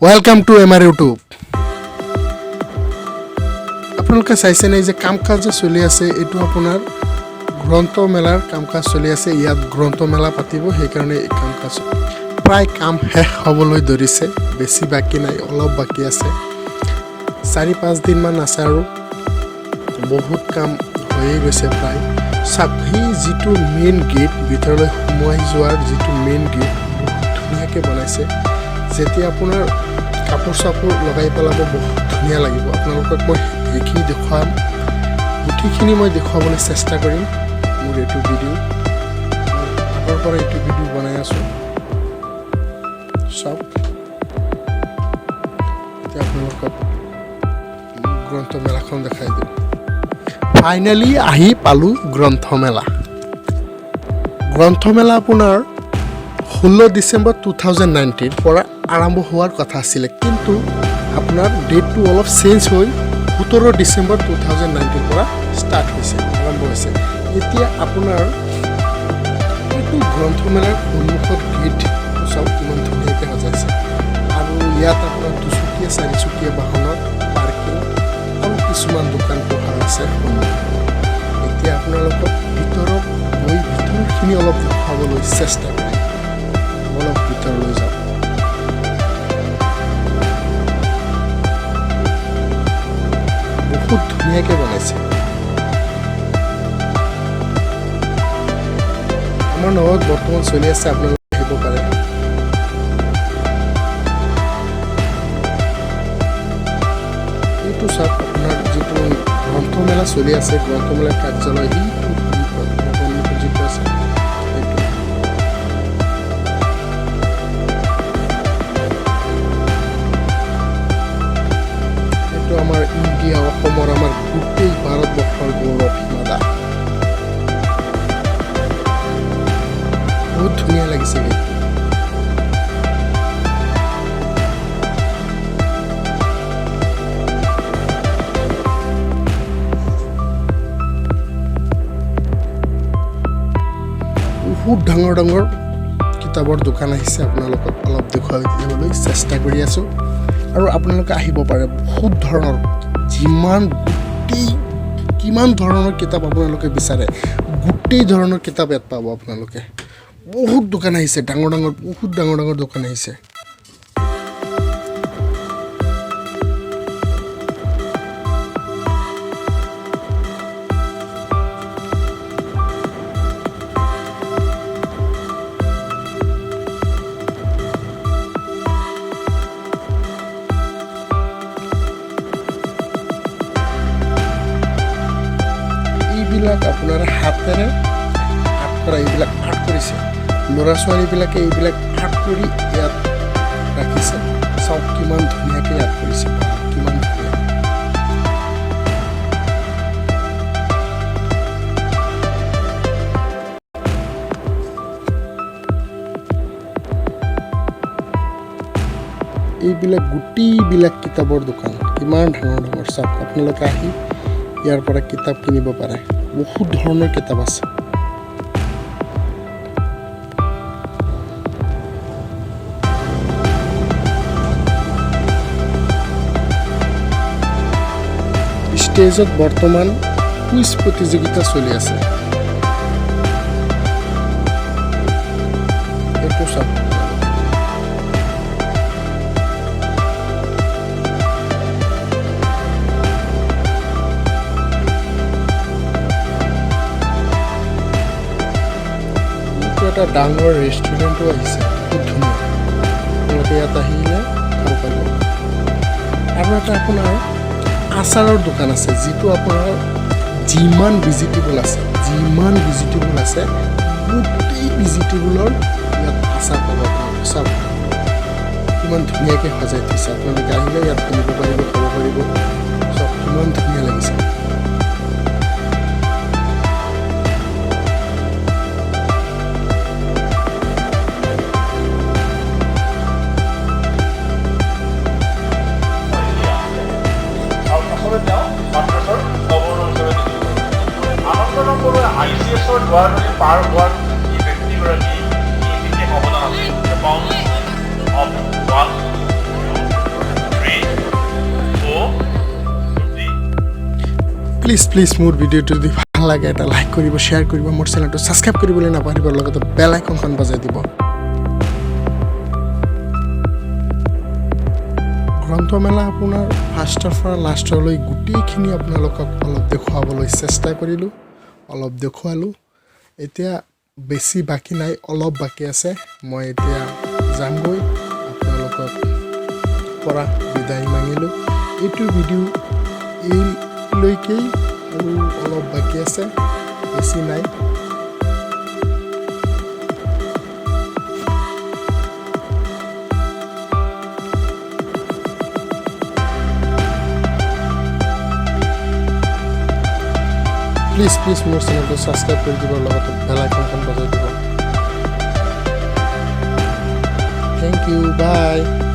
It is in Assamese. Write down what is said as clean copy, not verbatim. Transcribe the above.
Welcome to MR YouTube. আপোনালোকে চাইছে নাই যে কাম কাজ চলি আছে এটো আপোনাৰ গ্ৰন্থ মেলাৰ কাম কাজ চলি আছে ইয়াত গ্ৰন্থ মেলা পাতিব সেই কাৰণে এই কাম কাজ প্ৰায় কাম শেষ হ'বলৈ ধৰিছে বেছি বাকি নাই অলপ বাকি আছে 4-5 দিন মান আছে আৰু বহুত কাম হৈ গৈছে প্ৰায় সাবহি যেটো মেইন গেট ভিতৰলৈ সোমাই যোৱাৰ যেটো মেইন গেট ধুনীয়াকৈ বনাইছে যেতিয়া আপোনাৰ কাপোৰ চাপোৰ লগাই পেলাব বহুত ধুনীয়া লাগিব আপোনালোকক মই এইখিনি দেখুৱাম গোটেইখিনি মই দেখুৱাবলৈ চেষ্টা কৰিম মোৰ এইটো ভিডিঅ' আগৰ পৰা এইটো ভিডিঅ' বনাই আছোঁ সব এতিয়া আপোনালোকক গ্ৰন্থমেলাখন দেখাই দিম ফাইনালি আহি পালোঁ গ্ৰন্থমেলা আপোনাৰ 16 ডিসেম্বৰ 2019 পৰা আৰম্ভ হোৱাৰ কথা আছিল কিন্তু আপোনাৰ ডেটটো অলপ চেঞ্জ হৈ 17 ডিসেম্বৰ 2019 পৰা ষ্টাৰ্ট হৈছে আৰম্ভ হৈছে এতিয়া আপোনাৰ এইটো গ্ৰন্থমেলাৰ সন্মুখত গেট সব কিমান ধুনীয়াকৈ সজাইছে আৰু ইয়াত আপোনাৰ দুচকীয়া চাৰিচকীয়া বাহনত পাৰ্কিং আৰু কিছুমান দোকান পোহাৰ আছে এতিয়া আপোনালোকক ভিতৰত গৈ ভিতৰখিনি অলপ দেখুৱাবলৈ চেষ্টা কৰিম অলপ ভিতৰলৈ যাওঁ বহুত ধুনীয়াকৈ বনাইছে আমাৰ লগত বৰ্তমান চলি আছে আপোনালোকে আহিব পাৰে এইটো চাওক আপোনাৰ যিটো গ্ৰন্থমেলা চলি আছে গ্ৰন্থমেলাৰ কাৰ্যালয় যিটো আছে আমাৰ ইণ্ডিয়া অসমৰ আমাৰ গোটেই ভাৰতবৰ্ষৰ গৌৰৱ হিমা দাস বহুত ধুনীয়া লাগিছে বহুত ডাঙৰ ডাঙৰ কিতাপৰ দোকান আহিছে আপোনালোকক অলপ দেখুৱাই দিবলৈ চেষ্টা কৰি আছোঁ আৰু আপোনালোকে আহিব পাৰে বহুত ধৰণৰ কিমান ধৰণৰ কিতাপ আপোনালোকে বিচাৰে গোটেই ধৰণৰ কিতাপ ইয়াত পাব আপোনালোকে বহুত দোকান আহিছে ডাঙৰ ডাঙৰ দোকান আহিছে এইবিলাক আপোনাৰ হাতেৰে আৰ্ট কৰা এইবিলাক আৰ্ট কৰিছে ল'ৰা ছোৱালীবিলাকে এইবিলাক আৰ্ট কৰি ইয়াত ৰাখিছে চাওক কিমান ধুনীয়াকৈ আৰ্ট কৰিছে কিমান ধুনীয়া এইবিলাক গোটেইবিলাক কিতাপৰ দোকান কিমান ডাঙৰ চাওক আপোনালোকে আহি ইয়াৰ পৰা কিতাপ কিনিব পাৰে বহুত ধৰণৰ কিতাপ আছে ষ্টেজত বৰ্তমান কুইজ প্ৰতিযোগিতা চলি আছে এইটো চাওক এটা ডাঙৰ ৰেষ্টুৰেণ্টো আহিছে খুব ধুনীয়া আপোনালোকে ইয়াত আহিলে ভাল পাব আৰু এটা আপোনাৰ আচাৰৰ দোকান আছে যিটো আপোনাৰ যিমান ভেজিটেবল আছে গোটেই ভেজিটেবলৰ ইয়াত আচাৰ পাব আপোনালোকে চাওক কিমান ধুনীয়াকৈ সজাই থৈছে আপোনালোকে আহিলে ইয়াত কিনিব পাৰিব খাব পাৰিব চব কিমান ধুনীয়া লাগিছে ICSৰ দুৱাৰলৈ পাৰ হোৱাৰ এই ব্যক্তিগৰাকী বিশেষ অৱদান আছে প্লিজ মোৰ ভিডিঅ'টো যদি ভাল লাগে এটা লাইক কৰিব শ্বেয়াৰ কৰিব মোৰ চেনেলটো ছাবস্ক্ৰাইব কৰিবলৈ নাপাহৰিব লগতে বেল আইকনখন বজাই দিব গ্ৰন্থমেলা আপোনাৰ ফাৰ্ষ্টৰ পৰা লাষ্টলৈ গোটেইখিনি আপোনালোকক অলপ দেখুৱাবলৈ চেষ্টা কৰিলোঁ অলপ দেখুৱালোঁ এতিয়া বেছি বাকী নাই অলপ বাকী আছে মই এতিয়া যামগৈ আপোনালোকক পৰা বিদায় মাগিলোঁ এইটো ভিডিঅ' এইলৈকেই আৰু অলপ বাকী আছে বেছি নাই প্লিজ মোৰ চেনেলটো ছাবস্ক্ৰাইব কৰি দিব লগতে বেল আইকনখন বজাই দিব থেংক ইউ বাই